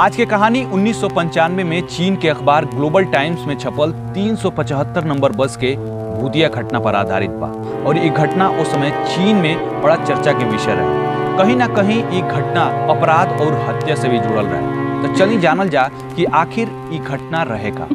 आज की कहानी 1995 में चीन के अखबार ग्लोबल टाइम्स में छपल 375 नंबर बस के भूतिया घटना पर आधारित बा। और ये घटना उस समय चीन में बड़ा चर्चा के विषय रहे। कहीं ना कहीं ये घटना अपराध और हत्या से भी जुड़ल रहे। तो चलिए जानल जा कि आखिर ये घटना रहे का।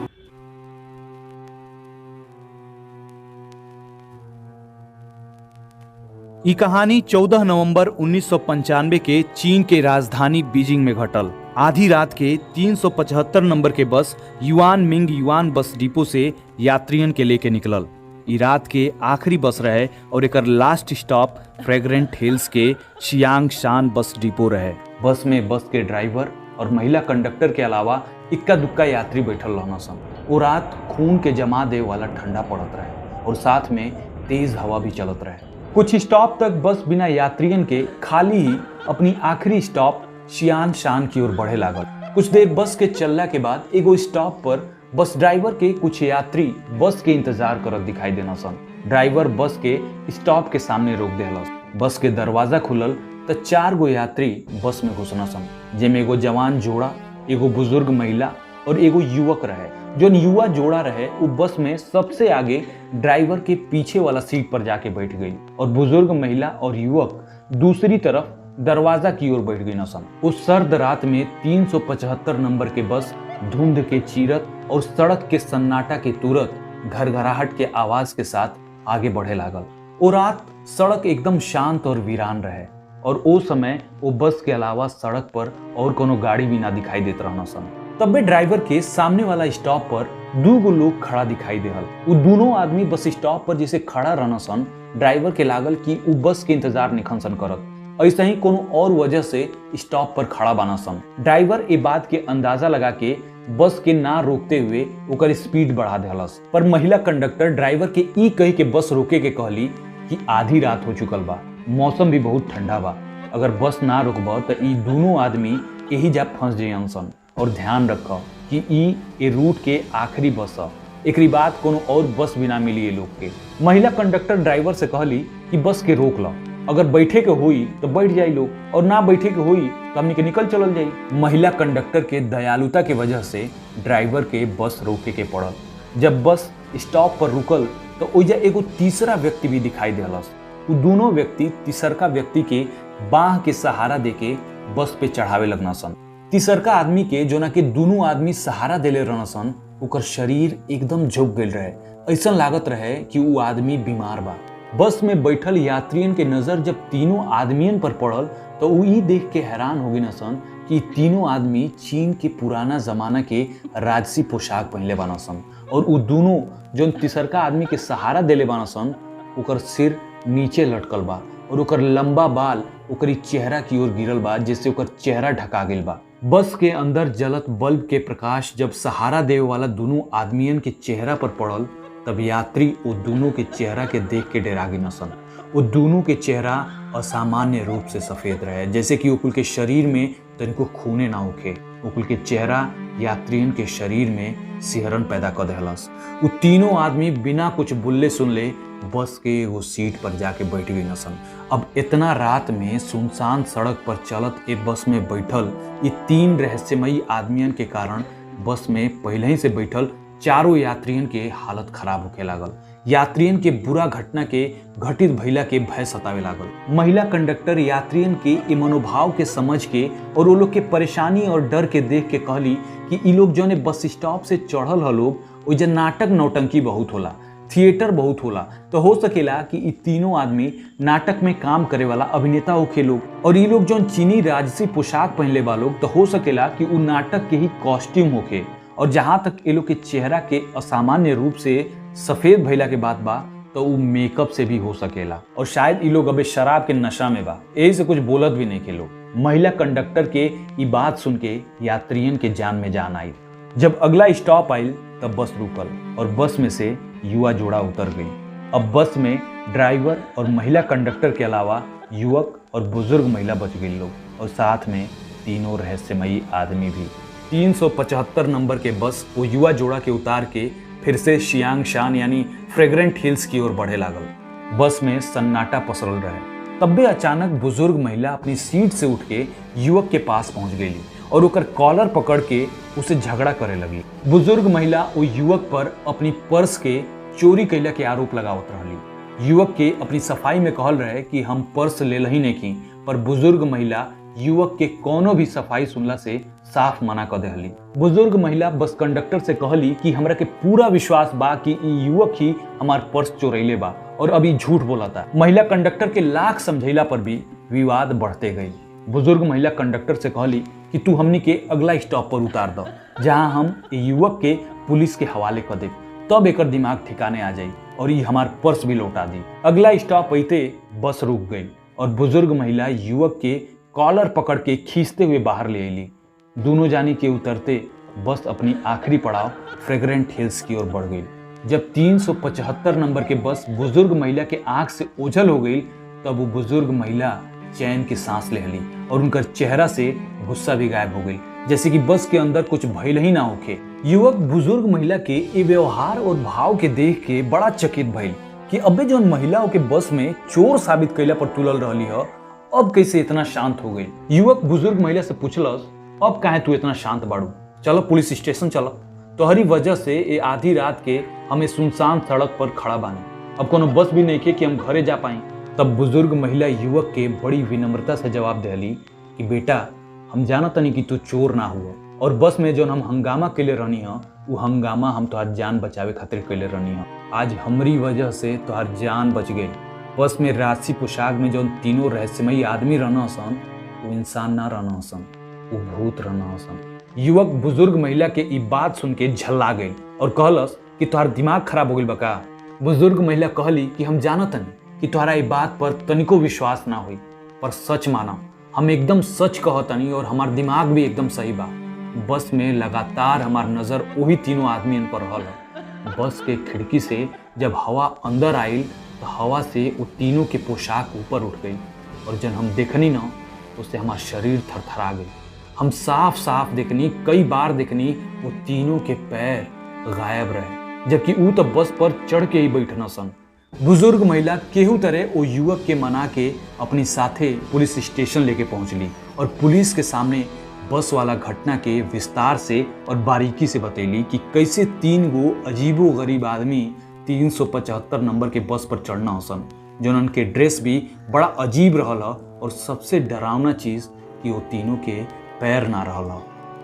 ये कहानी 14 नवंबर 1995 के चीन के राजधानी बीजिंग में घटल। आधी रात के 375 नंबर के बस युआन मिंग युआन बस डिपो से यात्रियन के लेके निकलल। ई रात के आखिरी बस रहे और एकर लास्ट स्टॉप फ्रेग्रेंट हिल्स के शियांग शान बस डिपो रहे। बस में बस के ड्राइवर और महिला कंडक्टर के अलावा इक्का दुक्का यात्री बैठल रहना सन। वो रात खून के जमा दे वाला ठंडा पड़त रहे और साथ में तेज हवा भी चलत रहे। कुछ स्टॉप तक बस बिना यात्रियन के खाली ही अपनी आखिरी स्टॉप शियान शान की ओर बढ़े लागल। कुछ देर बस के चलला के बाद एगो स्टॉप पर बस ड्राइवर के कुछ यात्री बस के इंतजार करत दिखाई देना सन। ड्राइवर बस के स्टॉप के सामने रोक देहलस। बस के दरवाजा खुलल तो 4 गो यात्री बस में घुसना सन, जेमे एगो जवान जोड़ा, एगो बुजुर्ग महिला और एगो युवक रहे। जो युवा जोड़ा रहे वो बस में सबसे आगे ड्राइवर के पीछे वाला सीट पर जाके बैठ गई और बुजुर्ग महिला और युवक दूसरी तरफ दरवाजा की ओर बैठ गई न सन। उस सर्द रात में 375 नंबर के बस धुंध के चीरत और सड़क के सन्नाटा के तुरंत घरघराहट के आवाज के साथ आगे बढ़े लागल। वो रात सड़क एकदम शांत और वीरान रहे और वो समय वो बस के अलावा सड़क पर और कोनो गाड़ी भी ना दिखाई देत रहना सन। तबे ड्राइवर के सामने वाला स्टॉप पर 2 गो लोग खड़ा दिखाई देहल। वो दोनों आदमी बस स्टॉप पर जैसे खड़ा रहना सन, ड्राइवर के लागल कि वो बस के इंतजार निखन सन करत। ऐसा ही कोनो और वजह से स्टॉप पर खड़ा बाना सन। ड्राइवर ये बात के अंदाजा लगा के बस के ना रोकते हुए ओकर स्पीड बढ़ा देहलस। पर महिला कंडक्टर ड्राइवर के ई कही के बस रोके के कहली कि आधी रात हो चुकल बा, मौसम भी बहुत ठंडा बा, अगर बस ना रुकबा तो ई दोनों आदमी यही जा फंस जाइन सन। और ध्यान रखो कि ई रूट के आखिरी बस है, एकरी बाद कोनो और बस भी ना मिली ये लोग के। महिला कंडक्टर ड्राइवर से कहली कि बस के रोक लो, अगर बैठे के हुई तो बैठ जाई लोग और ना बैठे के हुई तो हमनी के निकल चलल जाई। महिला कंडक्टर के दयालुता के वजह से ड्राइवर के बस रोके के पड़ल। जब बस स्टॉप पर रुकल तो ओइजा एगो तीसरा व्यक्ति भी दिखाई देलस। वो दोनों व्यक्ति तीसरका व्यक्ति के बाह के सहारा देके बस पे चढ़ावे लगना सन। तीसरका आदमी के जोना के दोनों आदमी सहारा देले रहना सन, ओकर शरीर एकदम झुक गल रहे। ऐसा लागत रहे कि वो आदमी बीमार बा। बस में बैठल यात्रियन के नजर जब तीनों आदमियन पर पड़ल तो वो ई देख के हैरान हो गई न सन कि तीनों आदमी चीन के पुराना जमाना के राजसी पोशाक पहनले बाना सन। और वो दोनों जो तीसरका आदमी के सहारा देले बाना सन, ओकर सिर नीचे लटकल बा और ओकर लंबा बाल ओकरी चेहरा की ओर गिरल बा, जिससे ओकर चेहरा ढका गेल बा। बस के अंदर जलत बल्ब के प्रकाश जब सहारा देवे वाला दोनों आदमियन के चेहरा पर पड़ल तब यात्री वो दोनों के चेहरा के देख के डरा गई न सन। वो दोनों के चेहरा असामान्य रूप से सफेद रहे, जैसे कि ओकुल के शरीर में तनिको खूने ना होखे। ओकुल के चेहरा यात्रियन के शरीर में सिहरन पैदा कर देहलस। वो तीनों आदमी बिना कुछ बुल्ले सुनले बस के वो सीट पर जाके बैठ गई न सन। अब इतना रात में सुनसान सड़क पर चलत एक बस में बैठल ये 3 रहस्यमयी आदमियन के कारण बस में पहले ही से बैठल चारों यात्रियन के हालत खराब होके लागल। यात्रियन के बुरा घटना के घटित भइला के भय सतावे लागल। महिला कंडक्टर यात्रियन के ई मनोभाव के समझ के और वो लोग के परेशानी और डर के देख के कहली कि ई लोग जौने बस स्टॉप से चढ़ल ह लोग ओइजा नाटक नौटंकी बहुत होला, थिएटर बहुत होला, तो हो सकेला कि ई तीनों आदमी नाटक में काम करे वाला अभिनेता होखे लोग। और ई लोग जौन चीनी राजसी पोशाक पहनले बा लोग तो हो सकेला कि उ नाटक के ही कॉस्ट्यूम होखे। और जहां तक ये लोग के चेहरा के असामान्य रूप से सफेद भइला के बात बा तो वो मेकअप से भी हो सकेला। और शायद ये लोग अबे शराब के नशा में बा, यही से कुछ बोलत भी नहीं के लोग। महिला कंडक्टर के ये बात सुन के यात्रियन के जान में जान आई। जब अगला स्टॉप आयल तब बस रुकल और बस में से युवा जोड़ा उतर गई। अब बस में ड्राइवर और महिला कंडक्टर के अलावा युवक और बुजुर्ग महिला बच गई लोग और साथ में तीनों रहस्यमयी आदमी भी। 375 नंबर के बस वो युवा जोड़ा के उतार के फिर से शियांग शान यानी फ्रेग्रेंट हिल्स की ओर बढ़े लागल। बस में सन्नाटा पसरल रहे। तब भी अचानक बुजुर्ग महिला अपनी सीट से उठ के युवक के पास पहुंच गई और ओकर कॉलर पकड़ के उसे झगड़ा करे लगी। बुजुर्ग महिला वो युवक पर अपनी पर्स के चोरी कैला के आरोप लगावत रहली। युवक के अपनी सफाई में कहल रहे कि हम पर्स ले ही नहीं की, पर बुजुर्ग महिला युवक के कोनो भी सफाई सुनला से साफ मना कर देहली। बुजुर्ग महिला बस कंडक्टर से कहली कि हमरा के पूरा विश्वास बा कि ई युवक ही हमार पर्स चोरैले बा और अभी झूठ बोलता। महिला कंडक्टर के लाख समझैला पर भी विवाद बढ़ते गई। बुजुर्ग महिला कंडक्टर से कहली कि तू हमनी के अगला स्टॉप पर उतार दो, जहां हम युवक के पुलिस के हवाले कर दे, तब एकर दिमाग ठिकाने आ जाई और ये हमार पर्स भी लौटा दी। अगला स्टॉप अइते बस रुक गई और बुजुर्ग महिला युवक के कॉलर पकड़ के खींचते हुए बाहर ले आईली। दोनों जानी के उतरते बस अपनी आखिरी पड़ाव फ्रेग्रेंट हिल्स की ओर बढ़ गई। जब 375 नंबर के बस बुजुर्ग महिला के आंख से ओझल हो गई, तब वो बुजुर्ग महिला चैन की सांस ले ली और उनका चेहरा से गुस्सा भी गायब हो गई, जैसे कि बस के अंदर कुछ भइल ही ना होखे। युवक बुजुर्ग महिला के ये व्यवहार और भाव के देख के बड़ा चकित भइल कि अबे जो महिलाओं के बस में चोर साबित कैला पर तुलल रहली है, अब कैसे इतना शांत हो गई। युवक बुजुर्ग महिला से पूछलस, अब काहे तू इतना शांत बाड़ू, चलो पुलिस स्टेशन चलो, तोहरी वजह से ये आधी रात के हमें सुनसान सड़क पर खड़ा बानी, अब कोनो बस भी नहीं के कि हम घरे जा पाई। तब बुजुर्ग महिला युवक के बड़ी विनम्रता से जवाब देली कि बेटा, हम जाना तनी कि तू चोर ना हुआ और बस में जो हम हंगामा कैले रहनी है वो हंगामा हम तोहार जान बचावे खातिर कैले रहनी है। आज हमरी वजह से तोहार जान बच गई। बस में राशि पोशाक में जो तीनों रहस्यमयी आदमी रहना सन, वो इंसान ना रहना सन, वो भूत रहना सन। युवक बुजुर्ग महिला के ई बात सुन के झल्ला गई और कहलस कि तोहार दिमाग खराब हो गई बका। बुजुर्ग महिला कहली कि हम जानतनी कि तोहरा ये बात पर तनिको विश्वास ना हुई, पर सच माना, हम एकदम सच कहतनी और हमार दिमाग भी एकदम सही बा। बस में लगातार हमार नजर वही तीनों आदमी पर रहल। बस के खिड़की से जब हवा अंदर आयल तो हवा से वो तीनों के पोशाक ऊपर उठ गई और जब हम देखनी ना, उससे हमार शरीर थरथरा गई। हम साफ साफ देखनी, कई बार देखनी, वो तीनों के पैर गायब रहे, जबकि वो तो बस पर चढ़ के ही बैठना सन। बुजुर्ग महिला केहू तरह वो युवक के मना के अपनी साथे पुलिस स्टेशन लेके पहुंचली और पुलिस के सामने बस वाला घटना के विस्तार से और बारीकी से बतैली कि कैसे 3 गो अजीबो गरीब आदमी 375 नंबर के बस पर चढ़ना हसन, जो उनके ड्रेस भी बड़ा अजीब रहल और सबसे डरावना चीज कि वो तीनों के पैर ना रहल,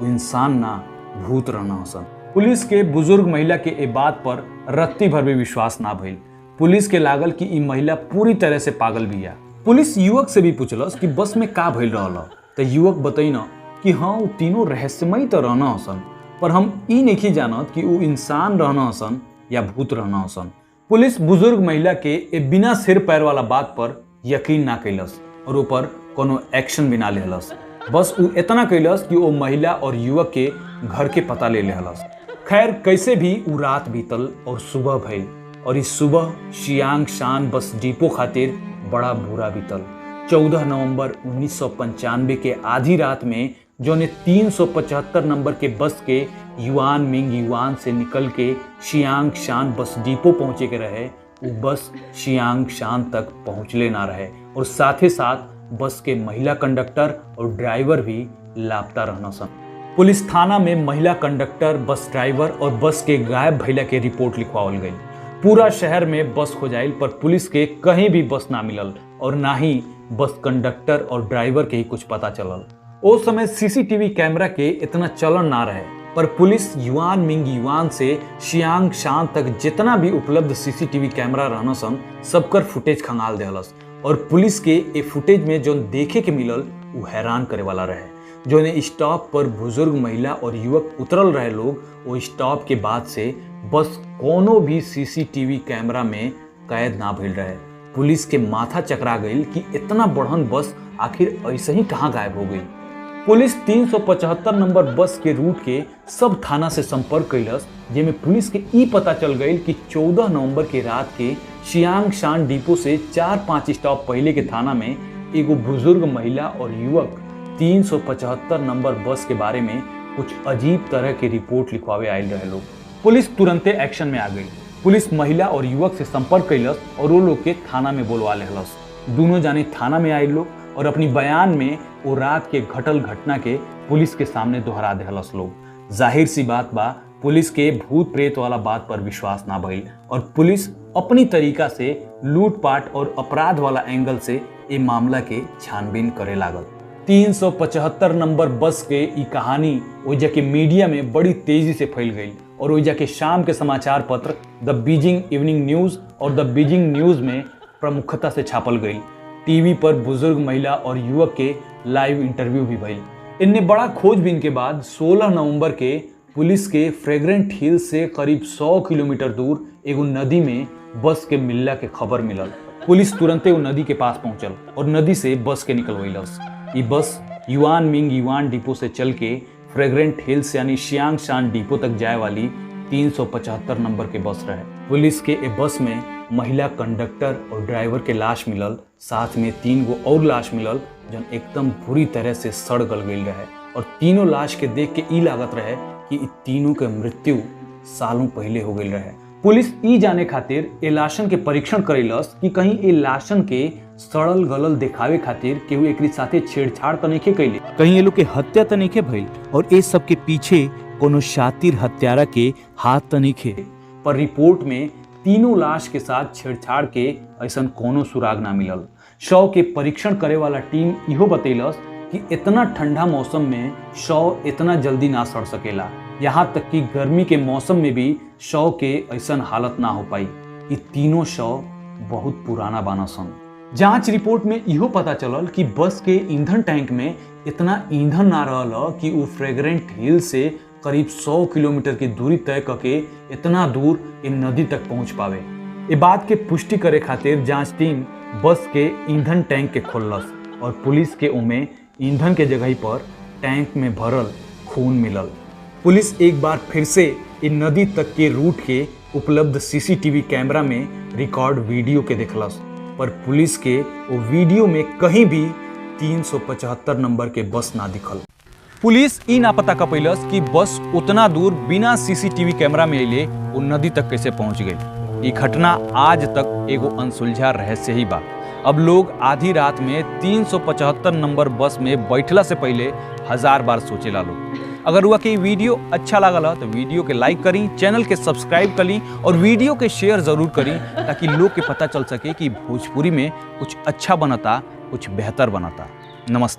वो इंसान ना भूत रहना हसन। पुलिस के बुजुर्ग महिला के ए बात पर रत्ती भर भी विश्वास ना भइल। पुलिस के लागल कि ई महिला पूरी तरह से पागल बिया। पुलिस युवक से भी पूछलस कि बस में का भइल रहल, तो युवक बतैना कि हाँ, वो तीनों रहस्यमयी तो रहना हसन, पर हम ई नहीं जानत कि वो इंसान रहना हसन या भूत रहना हसन। पुलिस बुजुर्ग महिला के ए बिना सिर पैर वाला बात पर यकीन ना कैलस और ऊपर कोनो एक्शन भी ना लेहलस। बस वो इतना कैलस कि वो महिला और युवक के घर के पता ले लेहलस। खैर, कैसे भी वो रात बीतल और सुबह भइल और इस सुबह शियांग शान बस डिपो खातिर बड़ा बुरा बीतल। 14 नवंबर 1995 के आधी रात में जो ने 375 नंबर के बस के युआन मिंग युआन से निकल के शियांग शान बस डिपो पहुंचे के रहे, वो बस शियांग शान तक पहुंचले ना रहे और साथ ही साथ बस के महिला कंडक्टर और ड्राइवर भी लापता रहना सन। पुलिस थाना में महिला कंडक्टर, बस ड्राइवर और बस के गायब भइला के रिपोर्ट लिखवावल गई। पूरा शहर में बस खोजाइल पर पुलिस के कहीं भी बस ना मिलल और ना ही बस कंडक्टर और ड्राइवर के ही कुछ पता चलल। उस समय सीसीटीवी कैमरा के इतना चलन ना रहे, पर पुलिस युआन मिंग युआन से शियांग शान तक जितना भी उपलब्ध सीसीटीवी कैमरा रहना सन, सबकर फुटेज खंगाल देहलस और पुलिस के ए फुटेज में जो देखे के मिलल वो हैरान करे वाला रहे। जो ने स्टॉप पर बुजुर्ग महिला और युवक उतरल रहे लोग, वो स्टॉप के बाद से बस कोनो भी सीसीटीवी कैमरा में कैद ना भइल रहे। पुलिस के माथा चकरा गई कि इतना बढ़न बस आखिर ऐसे ही कहाँ गायब हो गई। पुलिस 375 नंबर बस के रूट के सब थाना से संपर्क कैलस, जेमे पुलिस के ई पता चल गई कि 14 नवंबर के रात के शियांग शान डिपो से 4-5 स्टॉप पहले के थाना में एगो बुजुर्ग महिला और युवक 375 नंबर बस के बारे में कुछ अजीब तरह के रिपोर्ट लिखवावे आयल रहे लोग। पुलिस तुरंते एक्शन में आ गई। पुलिस महिला और युवक से संपर्क कैलस और वो लोग के थाना में बोलवा लेहलस। दोनों जाने थाना में आए लोग और अपनी बयान में वो रात के घटल घटना के पुलिस के सामने दोहरा देहलस लोग। जाहिर सी बात बा, पुलिस के भूत प्रेत वाला बात पर विश्वास ना भइल और पुलिस अपनी तरीका से लूटपाट और अपराध वाला एंगल से ये मामला के छानबीन करे लागल। 375 नंबर बस के ई कहानी ओइजा के मीडिया में बड़ी तेजी से फैल गई और ओइजा के शाम के समाचार पत्र द बीजिंग इवनिंग न्यूज और द बीजिंग न्यूज में प्रमुखता से छापल गई। टीवी पर बुजुर्ग, महिला और युवक के लाइव इंटरव्यू भी भइल। इनने बड़ा खोजबीन के बाद 16 नवंबर के पुलिस के फ्रेग्रेंट हिल से करीब 100 किलोमीटर दूर एगो नदी में बस के मिलला के खबर मिलल। पुलिस तुरंते वो नदी के पास पहुंचल और नदी से बस के निकलवैलस। ये बस युआन मिंग युआन डिपो से चल के फ्रेग्रेंट हिल्स यानी शियांगशान डिपो तक जाए वाली 375 नंबर के बस रहे। पुलिस के ए बस में महिला कंडक्टर और ड्राइवर के लाश मिलल, साथ में 3 गो और लाश मिलल जन एकदम बुरी तरह से सड़ गल गई रहे और तीनों लाश के देख के ई लागत रहे कि इ तीनों के मृत्यु सालों पहले हो गई रहे। पुलिस ई जाने खातिर ए लाशन के परीक्षण करेलस कि कहीं ए लाशन के सड़ल गलल दिखावे खातिर केहू एकरी साथे छेड़छाड़ त नइखे कइले, कहीं ये लोग के हत्या त नइखे भइल और ए सब के पीछे कोनो शातिर हत्यारा के हाथ त नइखे। पर रिपोर्ट में तीनों लाश के साथ छेड़छाड़ के ऐसा कोनो सुराग ना मिलल। शव के परीक्षण करे वाला टीम इहो बतैलस कि इतना ठंडा मौसम में शव इतना जल्दी ना सड़ सकेला, यहाँ तक कि गर्मी के मौसम में भी शव के ऐसा हालत ना हो पाई। ये तीनों शव बहुत पुराना बाना सन। जांच रिपोर्ट में इहो पता चलल कि बस के ईंधन टैंक में इतना ईंधन ना रहल कि वो फ्रेग्रेंट हिल से करीब 100 किलोमीटर की दूरी तय करके इतना दूर इन नदी तक पहुंच पावे। ये बात के पुष्टि करे खातिर जांच टीम बस के ईंधन टैंक के खोललस और पुलिस के उमे ईंधन के जगह पर टैंक में भरल खून मिलल। पुलिस एक बार फिर से इन नदी तक के रूट के उपलब्ध सीसीटीवी कैमरा में रिकॉर्ड वीडियो के देखलस, पर पुलिस के वो वीडियो में कहीं भी 375 नंबर के बस ना दिखल। पुलिस ई ना पता कपैलस कि बस उतना दूर बिना सीसीटीवी कैमरा में अइले वो नदी तक कैसे पहुंच गई। ये घटना आज तक एगो अनसुलझा रहस्य ही बा। अब लोग आधी रात में 375 नंबर बस में बैठला से पहले 1000 बार सोचेला लोग। अगर हुआ कि वीडियो अच्छा लागल तो वीडियो के लाइक करी, चैनल के सब्सक्राइब करी और वीडियो के शेयर जरूर करी ताकि लोग के पता चल सके कि भोजपुरी में कुछ अच्छा बनता, कुछ बेहतर बनता। नमस्ते।